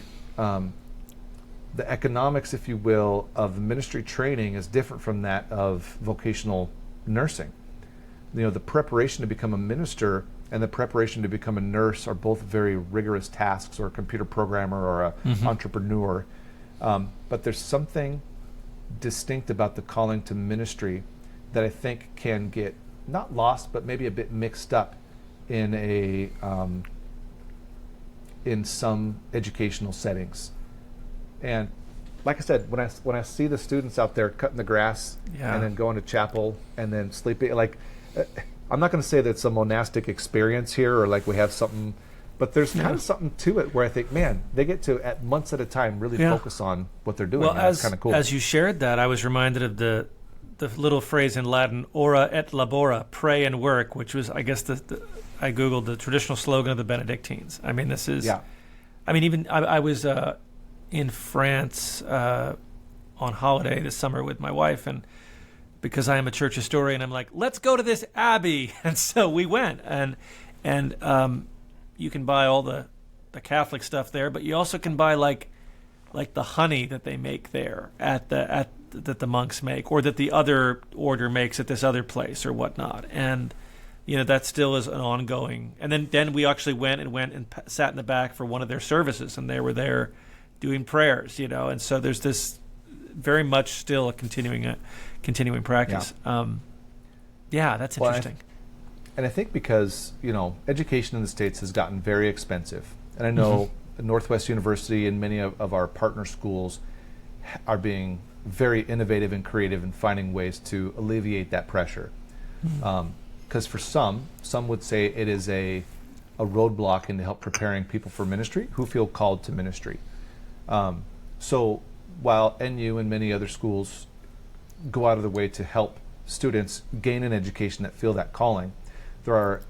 B: economics, if you will, of ministry training is different from that of vocational nursing. The preparation to become a minister and the preparation to become a nurse are both very rigorous tasks, or a computer programmer or a entrepreneur. But there's something distinct about the calling to ministry that I think can get not lost, but maybe a bit mixed up in some educational settings. And like I said, when I see the students out there cutting the grass and then going to chapel and then sleeping, I'm not going to say that it's a monastic experience here, or we have something, but there's kind of something to it where I think, man, they get to, at months at a time, really focus on what they're doing.
A: Well,
B: that's kind of cool.
A: As you shared that, I was reminded of the little phrase in Latin, ora et labora, pray and work, which was, I guess, I Googled the traditional slogan of the Benedictines. I mean, this is, I mean, even I was in France on holiday this summer with my wife, and because I am a church historian, I'm like, let's go to this abbey. And so we went, and you can buy all the Catholic stuff there, but you also can buy like the honey that they make there that the monks make, or that the other order makes at this other place or whatnot. And that still is an ongoing. And then we actually went and sat in the back for one of their services, and they were there doing prayers. And so there's this very much still a continuing practice. That's interesting.
B: And I think because, education in the States has gotten very expensive. And I know Northwest University and many of our partner schools are being very innovative and creative in finding ways to alleviate that pressure. Because for some would say it is a roadblock into help preparing people for ministry who feel called to ministry. So while NU and many other schools go out of their way to help students gain an education that feel that calling, there are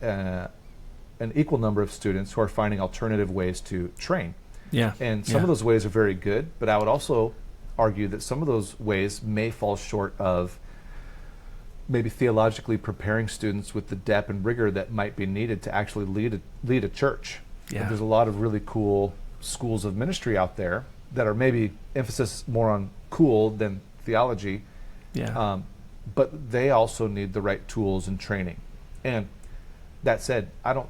B: an equal number of students who are finding alternative ways to train. And some of those ways are very good, but I would also argue that some of those ways may fall short of maybe theologically preparing students with the depth and rigor that might be needed to actually lead a church. There's a lot of really cool schools of ministry out there that are maybe emphasis more on cool than theology. But they also need the right tools and training. And that said, I don't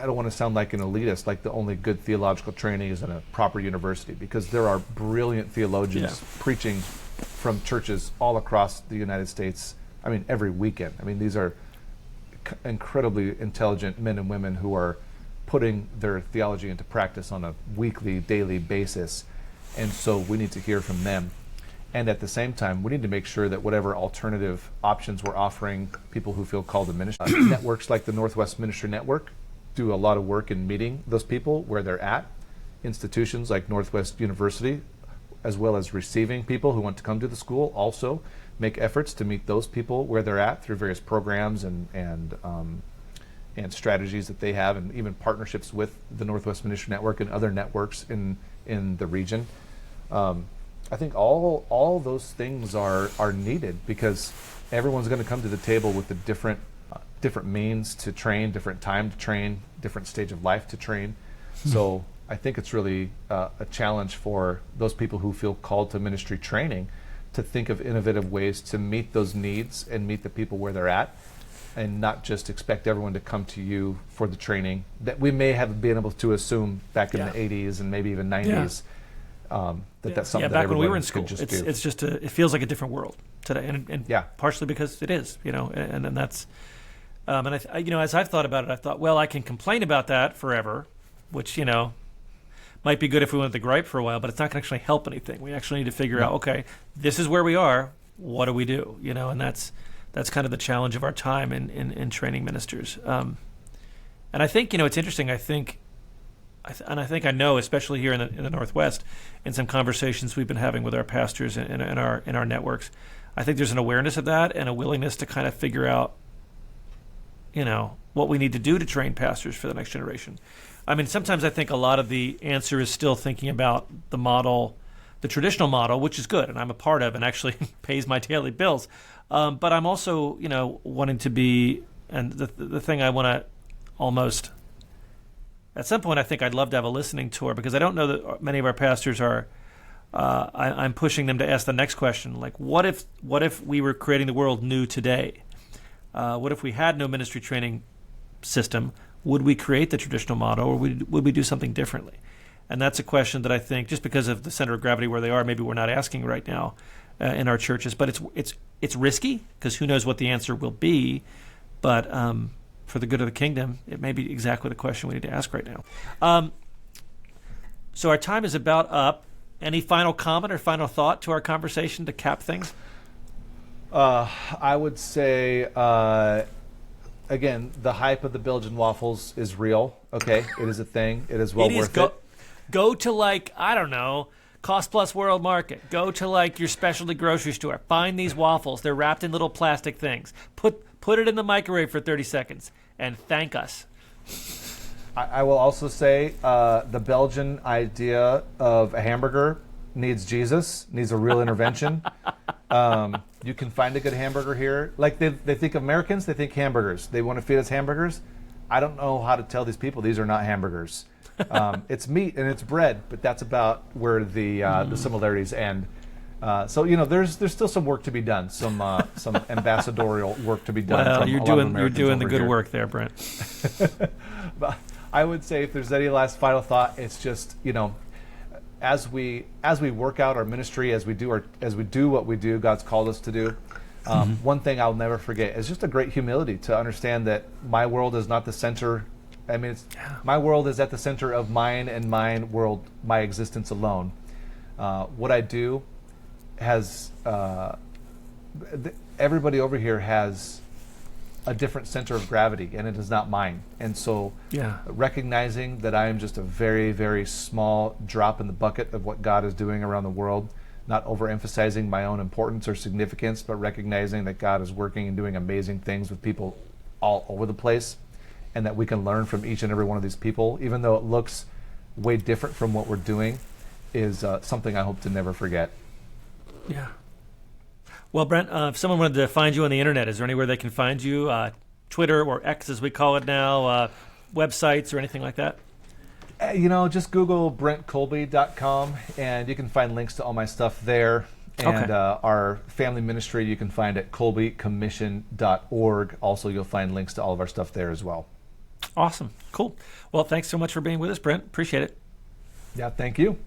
B: want to sound like an elitist, like the only good theological training is in a proper university, because there are brilliant theologians preaching from churches all across the United States. I mean, every weekend. I mean, these are incredibly intelligent men and women who are putting their theology into practice on a weekly, daily basis. And so we need to hear from them. And at the same time, we need to make sure that whatever alternative options we're offering people who feel called to ministry, networks like the Northwest Ministry Network do a lot of work in meeting those people where they're at. Institutions like Northwest University, as well as receiving people who want to come to the school, also make efforts to meet those people where they're at through various programs and strategies that they have, and even partnerships with the Northwest Ministry Network and other networks in the region. I think all those things are needed, because everyone's going to come to the table with the different means to train, different time to train, different stage of life to train. So I think it's really a challenge for those people who feel called to ministry training to think of innovative ways to meet those needs and meet the people where they're at, and not just expect everyone to come to you for the training that we may have been able to assume back in the 80s and maybe even 90s. That's something that
A: back when we were
B: everyone
A: in school,
B: could just do.
A: it feels like a different world today, and partially because it is, and that's, and as I've thought about it, I thought, well, I can complain about that forever, which might be good if we went to gripe for a while, but it's not going to actually help anything. We actually need to figure out, okay, this is where we are. What do we do? And that's kind of the challenge of our time in training ministers. And I think it's interesting. I think I know, especially here in the Northwest, in some conversations we've been having with our pastors in our networks, I think there's an awareness of that and a willingness to kind of figure out, what we need to do to train pastors for the next generation. I mean, sometimes I think a lot of the answer is still thinking about the model, the traditional model, which is good, and I'm a part of, and actually pays my daily bills. But I'm also, wanting to be, and the thing I want to almost, at some point, I think I'd love to have a listening tour, because I don't know that many of our pastors are. I'm pushing them to ask the next question, like, what if we were creating the world new today? What if we had no ministry training system? Would we create the traditional model, or would we do something differently? And that's a question that I think, just because of the center of gravity where they are, maybe we're not asking right now in our churches. But it's risky, because who knows what the answer will be. But for the good of the kingdom, it may be exactly the question we need to ask right now. So our time is about up. Any final comment or final thought to our conversation to cap things?
B: I would say, again, the hype of the Belgian waffles is real. Okay, it is a thing. It is worth it.
A: Go to, I don't know, Cost Plus World Market. Go to your specialty grocery store. Find these waffles. They're wrapped in little plastic things. Put it in the microwave for 30 seconds and thank us.
B: I will also say the Belgian idea of a hamburger needs Jesus, needs a real intervention. You can find a good hamburger here. They think Americans, they think hamburgers. They want to feed us hamburgers. I don't know how to tell these people these are not hamburgers. It's meat and it's bread, but that's about where the similarities end. So there's still some work to be done, some ambassadorial work to be done.
A: Well,
B: from
A: you're doing the good
B: here.
A: work there, Brent.
B: But I would say, if there's any last final thought, it's just as we work out our ministry, as we do what we do, God's called us to do. One thing I'll never forget is just a great humility to understand that my world is not the center. I mean, my world is at the center of mine and mine world, my existence alone. What I do has everybody over here has a different center of gravity, and it is not mine. And so recognizing that I am just a very, very small drop in the bucket of what God is doing around the world, not overemphasizing my own importance or significance, but recognizing that God is working and doing amazing things with people all over the place, and that we can learn from each and every one of these people, even though it looks way different from what we're doing, is something I hope to never forget.
A: Yeah. Well, Brent, if someone wanted to find you on the internet, is there anywhere they can find you? Twitter, or X as we call it now, websites or anything like that?
B: Just Google BrentColby.com, and you can find links to all my stuff there. And our family ministry you can find at colbycommission.org. Also, you'll find links to all of our stuff there as well.
A: Awesome. Cool. Well, thanks so much for being with us, Brent. Appreciate it.
B: Yeah, thank you.